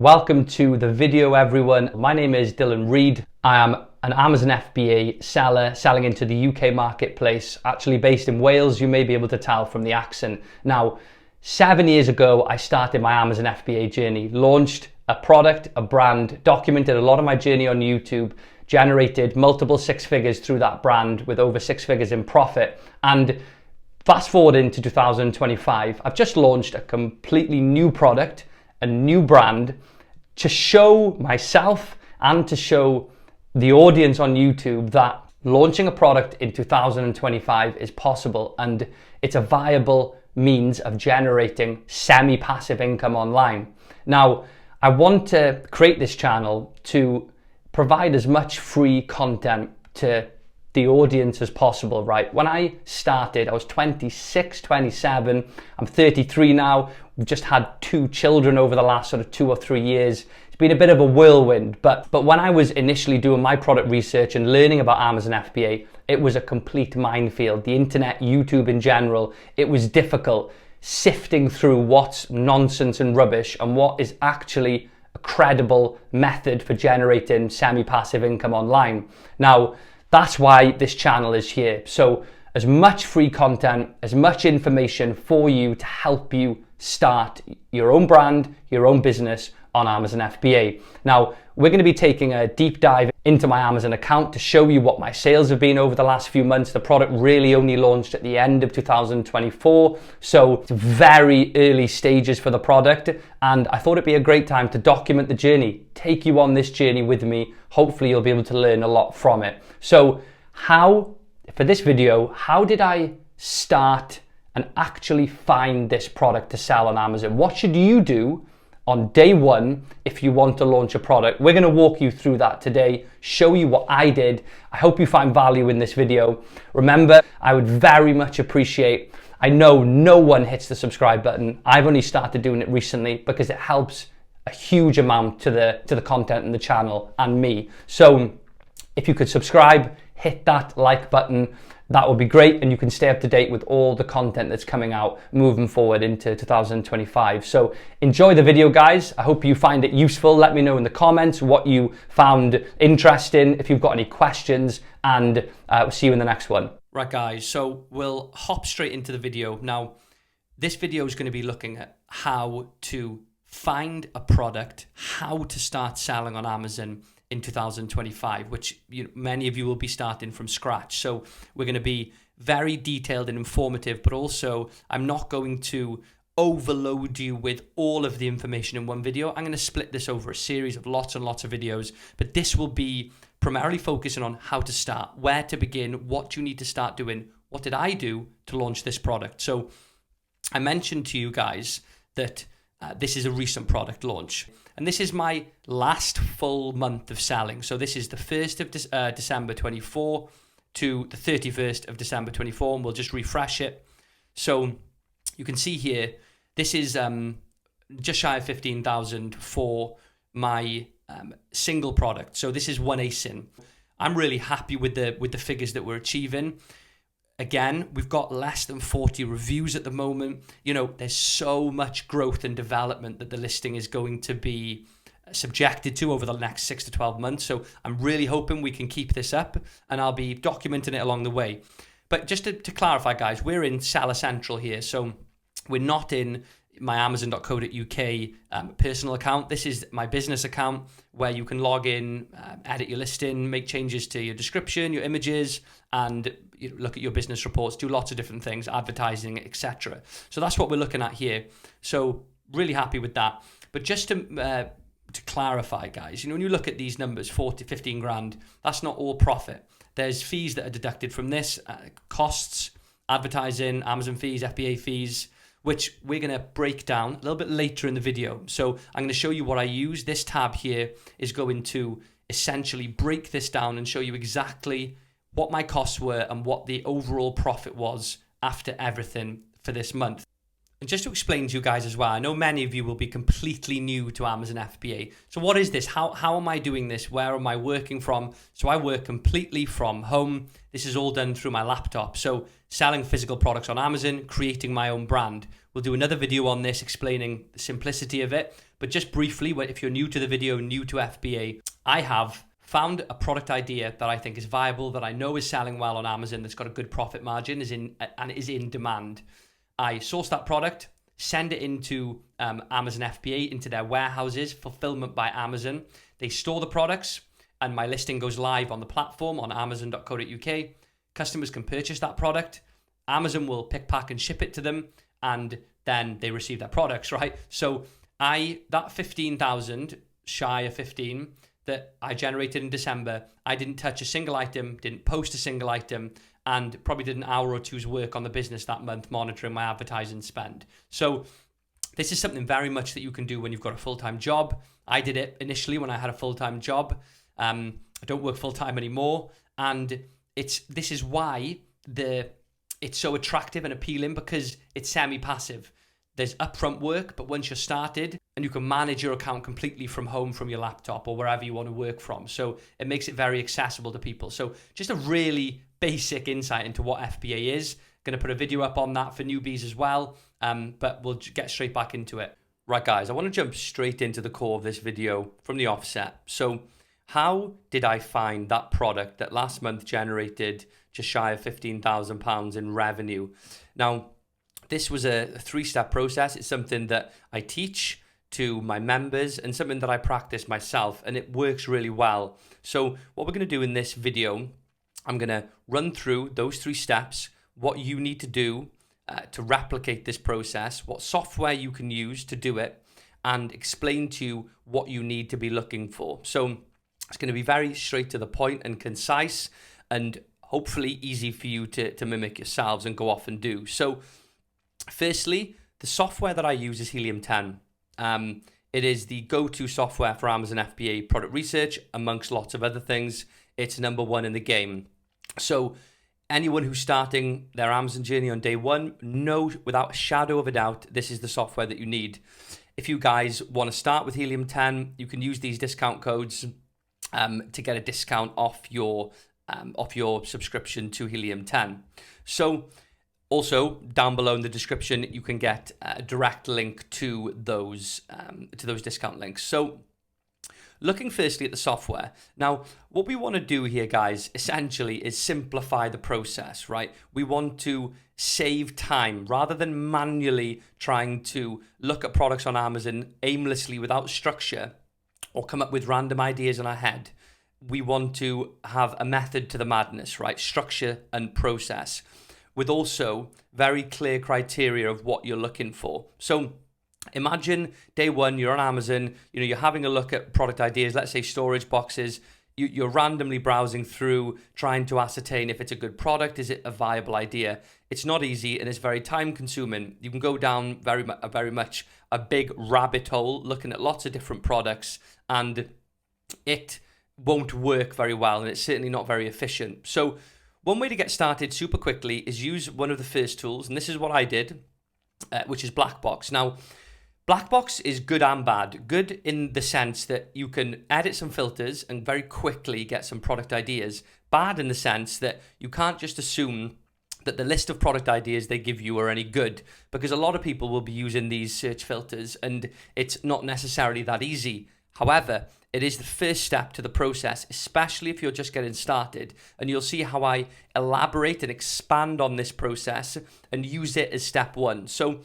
Welcome to the video, everyone. My name is Dylan Reid. I am an Amazon FBA seller selling into the UK marketplace, actually based in Wales. You may be able to tell from the accent. Now, 7 years ago, I started my Amazon FBA journey, launched a product, a brand, documented a lot of my journey on YouTube, generated multiple six figures through that brand with over 6 figures in profit. And fast forward into 2025, I've just launched a completely new product, a new brand, to show myself and to show the audience on YouTube that launching a product in 2025 is possible and it's a viable means of generating semi-passive income online. Now, I want to create this channel to provide as much free content to the audience as possible, right? When I started, I was 26, 27. I'm 33 now. We've just had 2 children over the last sort of 2 or 3 years. It's been a bit of a whirlwind, but when I was initially doing my product research and learning about Amazon FBA, it was a complete minefield. The internet, YouTube in general, it was difficult sifting through what's nonsense and rubbish and what is actually a credible method for generating semi-passive income online. Now, that's why this channel is here. So as much free content, as much information for you to help you start your own brand, your own business on Amazon FBA. Now, we're going to be taking a deep dive into my Amazon account to show you what my sales have been over the last few months. The product really only launched at the end of 2024, so it's very early stages for the product, and I thought it'd be a great time to document the journey, take you on this journey with me. Hopefully you'll be able to learn a lot from it. So for this video, how did I start and actually find this product to sell on Amazon? What should you do on day one if you want to launch a product? We're going to walk you through that today, show you what I did. I hope you find value in this video. Remember, I would very much appreciate, I know no one hits the subscribe button. I've only started doing it recently because it helps a huge amount to the content and the channel and me. So if you could subscribe, hit that like button, that would be great, and you can stay up to date with all the content that's coming out moving forward into 2025. So enjoy the video, guys. I hope you find it useful. Let me know in the comments what you found interesting, if you've got any questions, and we'll see you in the next one. Right, guys, so we'll hop straight into the video. Now, this video is going to be looking at how to find a product, how to start selling on Amazon in 2025, which many of you will be starting from scratch. So we're going to be very detailed and informative, but also I'm not going to overload you with all of the information in one video. I'm going to split this over a series of lots and lots of videos, but this will be primarily focusing on how to start, where to begin, what you need to start doing, what did I do to launch this product. So I mentioned to you guys that this is a recent product launch. And this is my last full month of selling. So this is the 1st of December 24 to the 31st of December 24, and we'll just refresh it. So you can see here, this is just shy of 15,000 for my single product. So this is one ASIN. I'm really happy with the figures that we're achieving. Again, we've got less than 40 reviews at the moment. There's so much growth and development that the listing is going to be subjected to over the next 6 to 12 months. So I'm really hoping we can keep this up, and I'll be documenting it along the way. But just to clarify, guys, we're in Seller Central here. So we're not in my amazon.co.uk personal account. This is my business account where you can log in, edit your listing, make changes to your description, your images, and look at your business reports, do lots of different things, advertising, etc. So that's what we're looking at here. So really happy with that. But just to clarify, guys, when you look at these numbers, 15 grand, that's not all profit. There's fees that are deducted from this, costs, advertising, Amazon fees, FBA fees, which we're going to break down a little bit later in the video. So I'm going to show you what I use. This tab here is going to essentially break this down and show you exactly what my costs were and what the overall profit was after everything for this month. And just to explain to you guys as well, I know many of you will be completely new to Amazon FBA. So what is this? How am I doing this? Where am I working from? So I work completely from home. This is all done through my laptop. So selling physical products on Amazon, creating my own brand. We'll do another video on this explaining the simplicity of it. But just briefly, if you're new to the video, new to FBA, I have found a product idea that I think is viable, that I know is selling well on Amazon, that's got a good profit margin, and is in demand. I source that product, send it into Amazon FBA, into their warehouses, fulfillment by Amazon. They store the products, and my listing goes live on the platform on amazon.co.uk. Customers can purchase that product. Amazon will pick, pack, and ship it to them, and then they receive their products, right? So that 15,000, shy of 15, that I generated in December, I didn't touch a single item, didn't post a single item, and probably did an hour or two's work on the business that month monitoring my advertising spend. So this is something very much that you can do when you've got a full-time job. I did it initially when I had a full-time job. I don't work full-time anymore, and this is why it's so attractive and appealing, because it's semi-passive. There's upfront work, but once you're started, and you can manage your account completely from home, from your laptop, or wherever you want to work from. So it makes it very accessible to people. So just a really basic insight into what FBA is. Going to put a video up on that for newbies as well, but we'll get straight back into it. Right, guys, I want to jump straight into the core of this video from the offset. So how did I find that product that last month generated just shy of £15,000 in revenue? Now, this was a three-step process. It's something that I teach to my members and something that I practice myself, and it works really well. So what we're going to do in this video, I'm going to run through those 3 steps, what you need to do to replicate this process, what software you can use to do it, and explain to you what you need to be looking for. So it's going to be very straight to the point and concise, and hopefully easy for you to mimic yourselves and go off and do. So firstly, the software that I use is Helium 10. It is the go-to software for Amazon FBA product research, amongst lots of other things. It's number 1 in the game. So anyone who's starting their Amazon journey on day 1, know without a shadow of a doubt, this is the software that you need. If you guys want to start with Helium 10, you can use these discount codes to get a discount off your subscription to Helium 10. So also, down below in the description, you can get a direct link to those discount links. So, looking firstly at the software. Now, what we want to do here, guys, essentially is simplify the process, right? We want to save time rather than manually trying to look at products on Amazon aimlessly without structure or come up with random ideas in our head. We want to have a method to the madness, right? Structure and process, with also very clear criteria of what you're looking for. So imagine day 1, you're on Amazon, you're having a look at product ideas, let's say storage boxes. You're randomly browsing through, trying to ascertain if it's a good product, is it a viable idea? It's not easy, and it's very time consuming. You can go down very much a big rabbit hole looking at lots of different products, and it won't work very well, and it's certainly not very efficient. So one way to get started super quickly is use one of the first tools, and this is what I did, which is Blackbox. Now, Blackbox is good and bad. Good in the sense that you can edit some filters and very quickly get some product ideas. Bad in the sense that you can't just assume that the list of product ideas they give you are any good, because a lot of people will be using these search filters and it's not necessarily that easy. However, it is the first step to the process, especially if you're just getting started, and you'll see how I elaborate and expand on this process and use it as step 1. So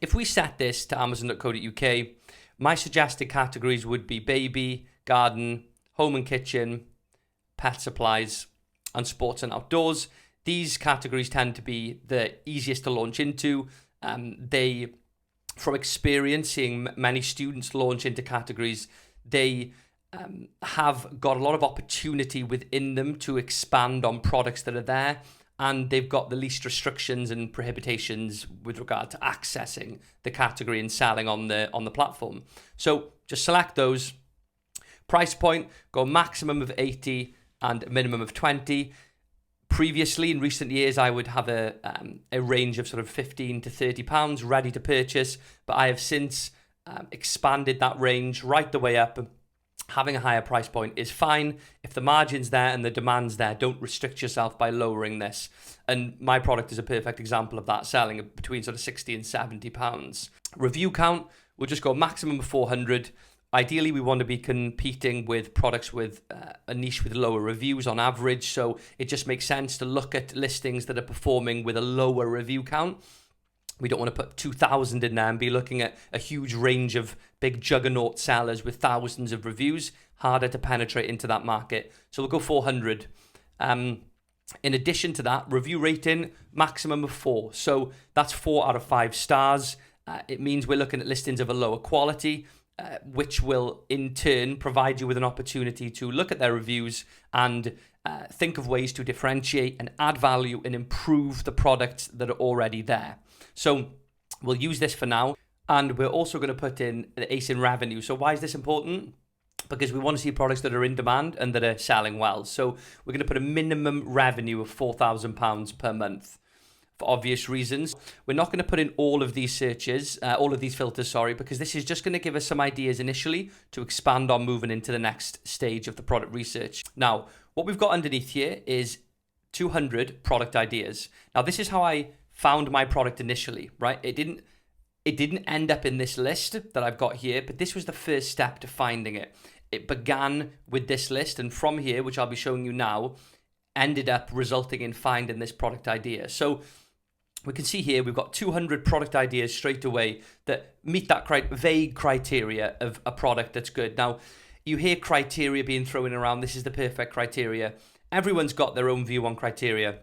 if we set this to amazon.co.uk, my suggested categories would be baby, garden, home and kitchen, pet supplies, and sports and outdoors. These categories tend to be the easiest to launch into. From experience, seeing many students launch into categories, they have got a lot of opportunity within them to expand on products that are there, and they've got the least restrictions and prohibitions with regard to accessing the category and selling on the platform. So just select those. Price point, go maximum of 80 and a minimum of 20. Previously, in recent years, I would have a range of sort of £15 to £30 ready to purchase, but I have since expanded that range right the way up, having a higher price point is fine. If the margin's there and the demand's there, don't restrict yourself by lowering this. And my product is a perfect example of that, selling between sort of 60 and 70 pounds. Review count, we'll just go maximum of 400. Ideally, we want to be competing with products with a niche with lower reviews on average. So it just makes sense to look at listings that are performing with a lower review count. We don't want to put 2,000 in there and be looking at a huge range of big juggernaut sellers with thousands of reviews. Harder to penetrate into that market. So we'll go 400. In addition to that, review rating, maximum of 4. So that's 4 out of 5 stars. It means we're looking at listings of a lower quality, which will in turn provide you with an opportunity to look at their reviews and think of ways to differentiate and add value and improve the products that are already there. So we'll use this for now, and we're also going to put in the ASIN revenue. So why is this important? Because we want to see products that are in demand and that are selling well. So we're going to put a minimum revenue of £4,000 per month. For obvious reasons, we're not going to put in all of these searches, all of these filters, because this is just going to give us some ideas initially to expand on moving into the next stage of the product research. Now, what we've got underneath here is 200 product ideas. Now, this is how I found my product initially, right? It didn't end up in this list that I've got here, but this was the first step to finding it. It began with this list, and from here, which I'll be showing you now, ended up resulting in finding this product idea. So we can see here we've got 200 product ideas straight away that meet that vague criteria of a product that's good. Now, you hear criteria being thrown around. This is the perfect criteria. Everyone's got their own view on criteria.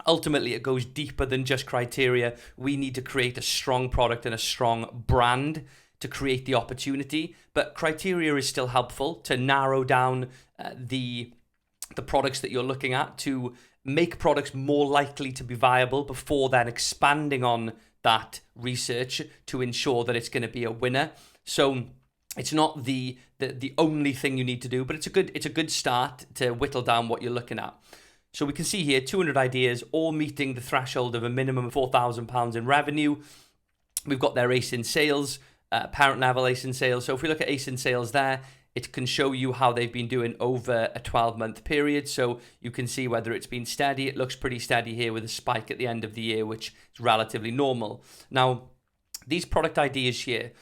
Ultimately, it goes deeper than just criteria. We need to create a strong product and a strong brand to create the opportunity. But criteria is still helpful to narrow down the products that you're looking at, to make products more likely to be viable before then expanding on that research to ensure that it's going to be a winner. So it's not the only thing you need to do, but it's a good start to whittle down what you're looking at. So we can see here 200 ideas, all meeting the threshold of a minimum of £4,000 in revenue. We've got their ASIN sales, parent level ASIN sales. So if we look at ASIN sales there, it can show you how they've been doing over a 12-month period. So you can see whether it's been steady. It looks pretty steady here with a spike at the end of the year, which is relatively normal. Now, these product ideas here,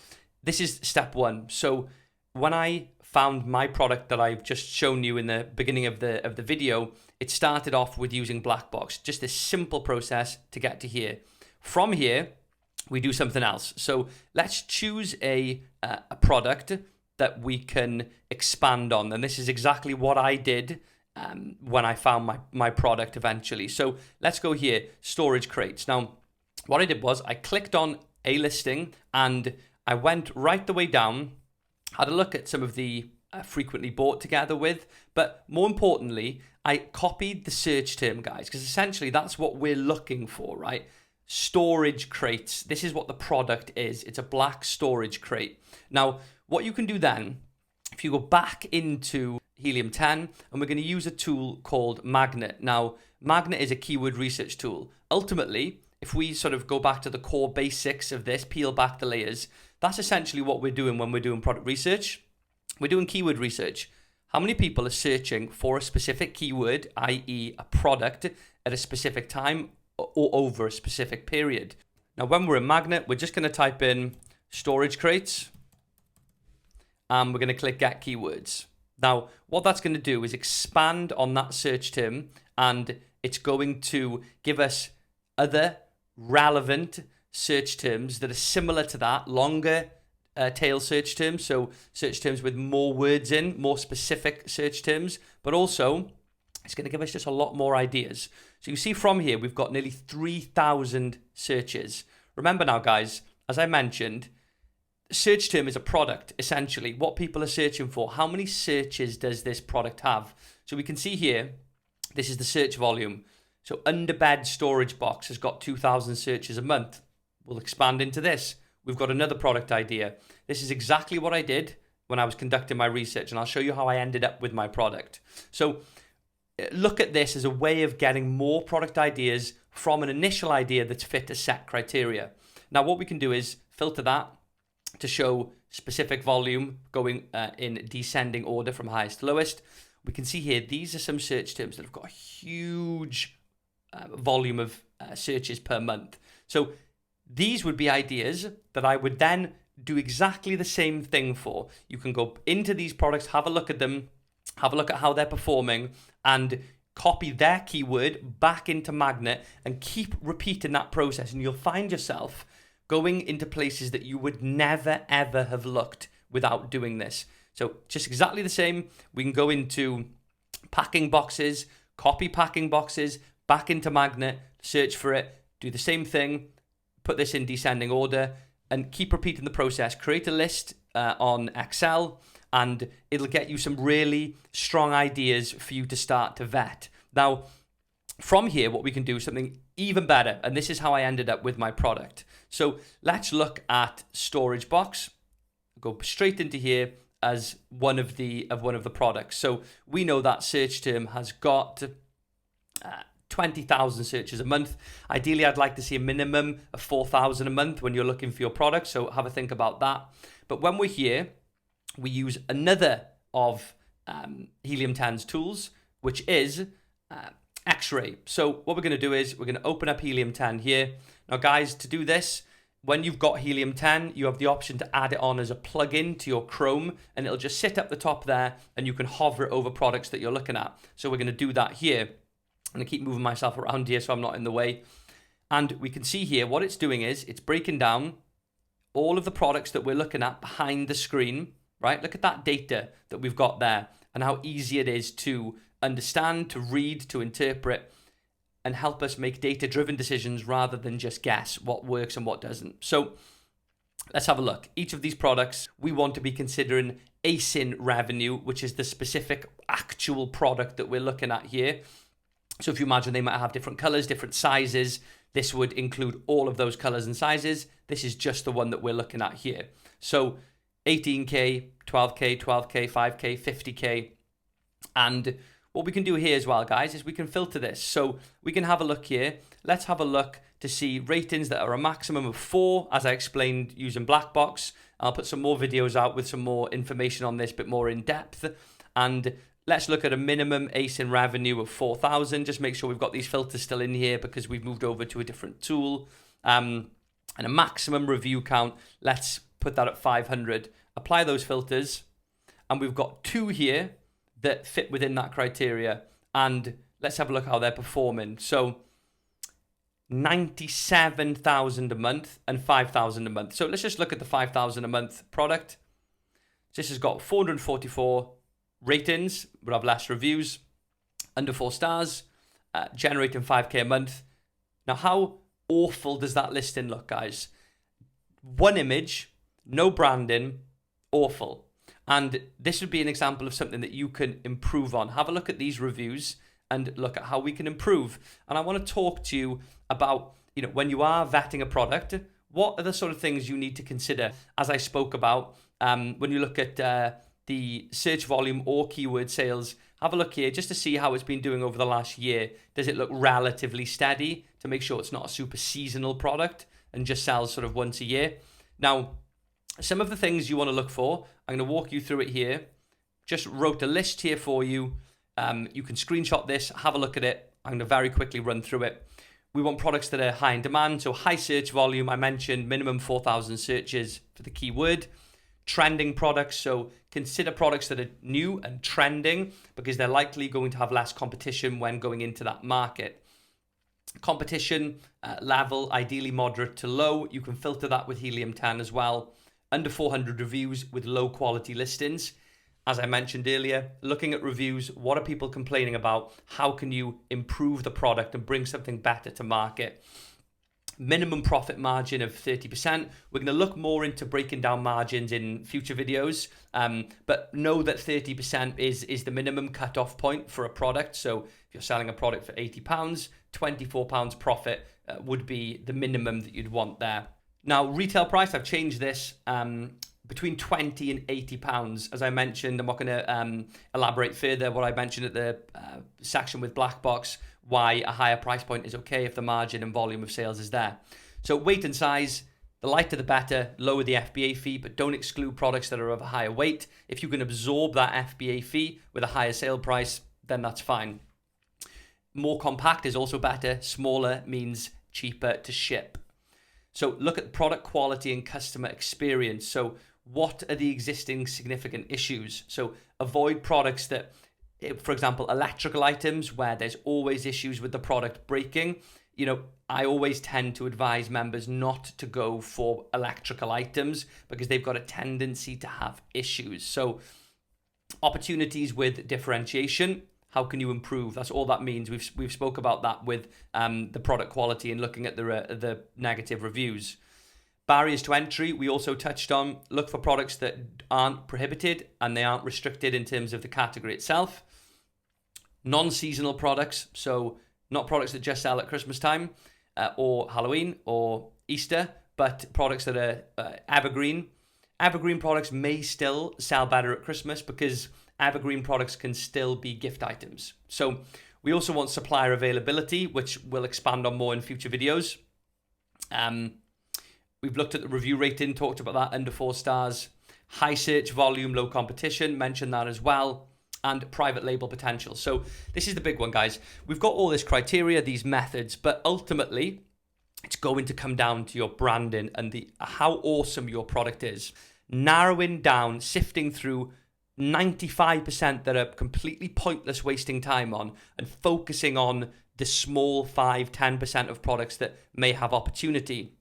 this is step one. So when I found my product that I've just shown you in the beginning of the video, it started off with using Black Box, just this simple process to get to here. From here, we do something else. So let's choose a product that we can expand on. And this is exactly what I did when I found my product eventually. So let's go here, storage crates. Now, what I did was I clicked on a listing and I went right the way down, had a look at some of the frequently bought together with, but more importantly, I copied the search term, guys, because essentially that's what we're looking for, right? Storage crates. This is what the product is. It's a black storage crate. Now, what you can do then, if you go back into Helium 10, and we're going to use a tool called Magnet. Now, Magnet is a keyword research tool. Ultimately, if we sort of go back to the core basics of this, peel back the layers, that's essentially what we're doing when we're doing product research. We're doing keyword research. How many people are searching for a specific keyword, i.e. a product, at a specific time or over a specific period? Now, when we're in Magnet, we're just going to type in storage crates, and we're going to click Get Keywords. Now, what that's going to do is expand on that search term, and it's going to give us other relevant search terms that are similar to that, longer tail search terms, so search terms with more words in, more specific search terms, but also it's going to give us just a lot more ideas. So you see from here, we've got nearly 3,000 searches. Remember now, guys, as I mentioned, search term is a product, essentially, what people are searching for. How many searches does this product have? So we can see here, this is the search volume. So underbed storage box has got 2,000 searches a month. We'll expand into this. We've got another product idea. This is exactly what I did when I was conducting my research, and I'll show you how I ended up with my product. So look at this as a way of getting more product ideas from an initial idea that's fit a set criteria. Now, what we can do is filter that, to show specific volume going in descending order from highest to lowest. We can see here, these are some search terms that have got a huge volume of searches per month. So these would be ideas that I would then do exactly the same thing for. You can go into these products, have a look at them, have a look at how they're performing, and copy their keyword back into Magnet and keep repeating that process. And you'll find yourself going into places that you would never, ever have looked without doing this. So just exactly the same. We can go into packing boxes, copy packing boxes, back into Magnet, search for it, do the same thing, put this in descending order, and keep repeating the process. Create a list on Excel, and it'll get you some really strong ideas for you to start to vet. Now, from here, what we can do is something even better, and this is how I ended up with my product. So let's look at storage box. Go straight into here as one of the products. So we know that search term has got 20,000 searches a month. Ideally, I'd like to see a minimum of 4,000 a month when you're looking for your product. So have a think about that. But when we're here, we use another of Helium 10's tools, which is X-ray. So what we're going to do is we're going to open up Helium 10 here. Now, guys, to do this, when you've got Helium 10, you have the option to add it on as a plugin to your Chrome, and it'll just sit up the top there, and you can hover it over products that you're looking at. So we're going to do that here. I'm going to keep moving myself around here so I'm not in the way. And we can see here what it's doing is it's breaking down all of the products that we're looking at behind the screen, right? Look at that data that we've got there and how easy it is to understand, to read, to interpret, and help us make data-driven decisions rather than just guess what works and what doesn't. So let's have a look. Each of these products, we want to be considering ASIN revenue, which is the specific actual product that we're looking at here. So if you imagine they might have different colors, different sizes, this would include all of those colors and sizes. This is just the one that we're looking at here. So 18K, 12K, 12K, 5K, 50K. And what we can do here as well, guys, is we can filter this. So we can have a look here. Let's have a look to see ratings that are a maximum of 4, as I explained using Blackbox. I'll put some more videos out with some more information on this, but more in depth. And let's look at a minimum ASIN revenue of 4,000. Just make sure we've got these filters still in here because we've moved over to a different tool. And a maximum review count, let's put that at 500. Apply those filters. And we've got 2 here that fit within that criteria. And let's have a look how they're performing. So 97,000 a month and 5,000 a month. So let's just look at the 5,000 a month product. This has got 444 ratings, would have less reviews, under 4 stars, generating 5K a month. Now, how awful does that listing look, guys? 1 image, no branding, awful. And this would be an example of something that you can improve on. Have a look at these reviews and look at how we can improve. And I want to talk to you about, when you are vetting a product, what are the sort of things you need to consider? As I spoke about, when you look at the search volume or keyword sales, have a look here just to see how it's been doing over the last year. Does it look relatively steady to make sure it's not a super seasonal product and just sells sort of once a year? Now, some of the things you want to look for, I'm going to walk you through it here. Just wrote a list here for you. You can screenshot this, have a look at it. I'm going to very quickly run through it. We want products that are high in demand. So high search volume, I mentioned minimum 4,000 searches for the keyword. Trending products, so consider products that are new and trending because they're likely going to have less competition when going into that market. Competition level, ideally moderate to low. You can filter that with Helium 10 as well. Under 400 reviews with low quality listings. As I mentioned earlier, looking at reviews, what are people complaining about? How can you improve the product and bring something better to market? Minimum profit margin of 30%. We're going to look more into breaking down margins in future videos, but know that 30% is the minimum cut-off point for a product. So if you're selling a product for £80, £24 profit would be the minimum that you'd want there. Now, retail price, I've changed this between £20 and £80. As I mentioned, I'm not going to elaborate further what I mentioned at the section with Blackbox, why a higher price point is okay if the margin and volume of sales is there. So weight and size, The lighter the better, lower the FBA fee, but don't exclude products that are of a higher weight. If you can absorb that FBA fee with a higher sale price, then that's fine. More compact is also better. Smaller means cheaper to ship. So look at product quality and customer experience. So what are the existing significant issues? So avoid products that, for example, electrical items where there's always issues with the product breaking. I always tend to advise members not to go for electrical items because they've got a tendency to have issues. So opportunities with differentiation. How can you improve? That's all that means. We've spoke about that with the product quality and looking at the negative reviews. Barriers to entry, we also touched on. Look for products that aren't prohibited and they aren't restricted in terms of the category itself. Non-seasonal products, so not products that just sell at Christmas time or Halloween or Easter, but products that are evergreen. Evergreen products may still sell better at Christmas because evergreen products can still be gift items. So we also want supplier availability, which we'll expand on more in future videos. We've looked at the review rating, talked about that, under 4 stars. High search volume, low competition, mentioned that as well. And private label potential. So this is the big one, guys. We've got all this criteria, these methods, but ultimately it's going to come down to your branding and how awesome your product is. Narrowing down, sifting through 95% that are completely pointless wasting time on and focusing on the small 5-10% of products that may have opportunity.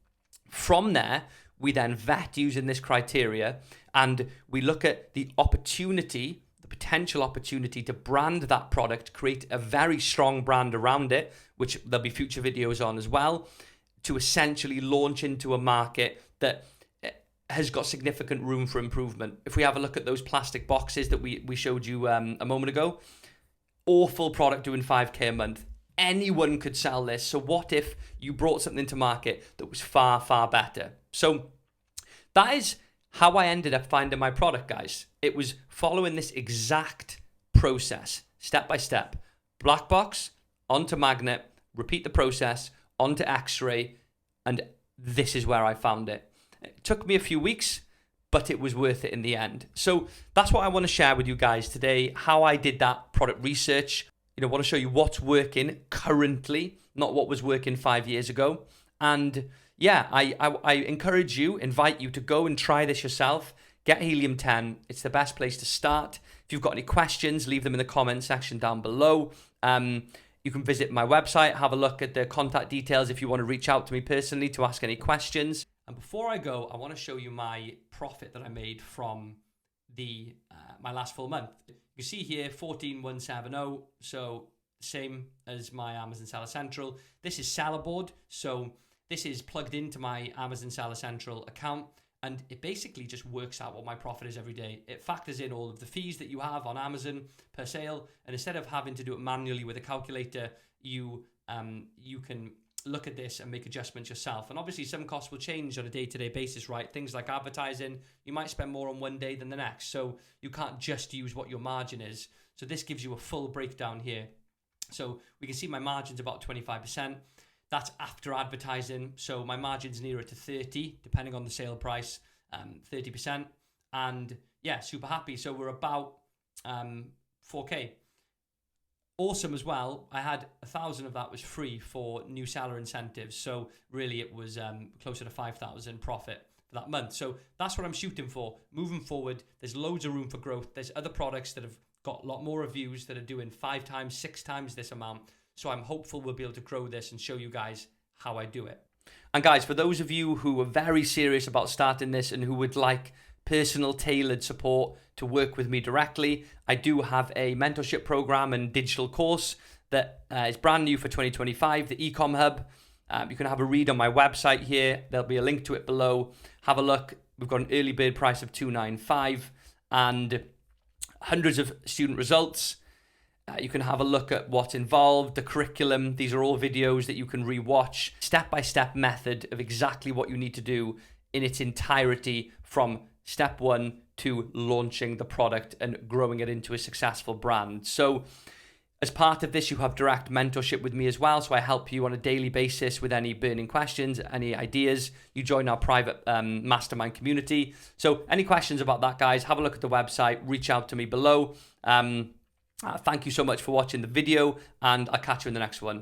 From there, we then vet using this criteria and we look at the opportunity, the potential opportunity to brand that product, create a very strong brand around it, which there'll be future videos on as well, to essentially launch into a market that has got significant room for improvement. If we have a look at those plastic boxes that we showed you a moment ago, awful product doing 5K a month. Anyone could sell this. So what if you brought something to market that was far, far better? So that is how I ended up finding my product, guys. It was following this exact process, step by step. Black box, onto magnet, repeat the process, onto X-ray, and this is where I found it. It took me a few weeks, but it was worth it in the end. So that's what I want to share with you guys today, how I did that product research. I want to show you what's working currently, not what was working 5 years ago. And yeah, I encourage you, invite you to go and try this yourself. Get Helium 10. It's the best place to start. If you've got any questions, leave them in the comment section down below. You can visit my website, have a look at the contact details if you want to reach out to me personally to ask any questions. And before I go, I want to show you my profit that I made from my last full month. You see here 14,170, so same as my Amazon Seller Central. This is Seller Board, so this is plugged into my Amazon Seller Central account, and it basically just works out what my profit is every day. It factors in all of the fees that you have on Amazon per sale, and instead of having to do it manually with a calculator, you can look at this and make adjustments yourself. And obviously some costs will change on a day-to-day basis, right? Things like advertising, you might spend more on one day than the next, so you can't just use what your margin is. So this gives you a full breakdown here. So we can see my margin's about 25%. That's after advertising, so my margin's nearer to 30, depending on the sale price, 30%. And yeah, super happy. So we're about 4K. Awesome as well. I had 1,000 of that was free for new seller incentives. So really it was closer to 5,000 profit for that month. So that's what I'm shooting for. Moving forward, there's loads of room for growth. There's other products that have got a lot more reviews that are doing 5 times, 6 times this amount. So I'm hopeful we'll be able to grow this and show you guys how I do it. And guys, for those of you who are very serious about starting this and who would like personal tailored support to work with me directly, I do have a mentorship program and digital course that is brand new for 2025, the ECOM-HUB. You can have a read on my website here. There'll be a link to it below. Have a look. We've got an early bird price of $295 and hundreds of student results. You can have a look at what's involved, the curriculum. These are all videos that you can rewatch. Step-by-step method of exactly what you need to do in its entirety from step 1 to launching the product and growing it into a successful brand. So As part of this, you have direct mentorship with me as well. So I help you on a daily basis with any burning questions, any ideas. You join our private mastermind community. So any questions about that, guys, have a look at the website, reach out to me below. Thank you so much for watching the video, and I'll catch you in the next one.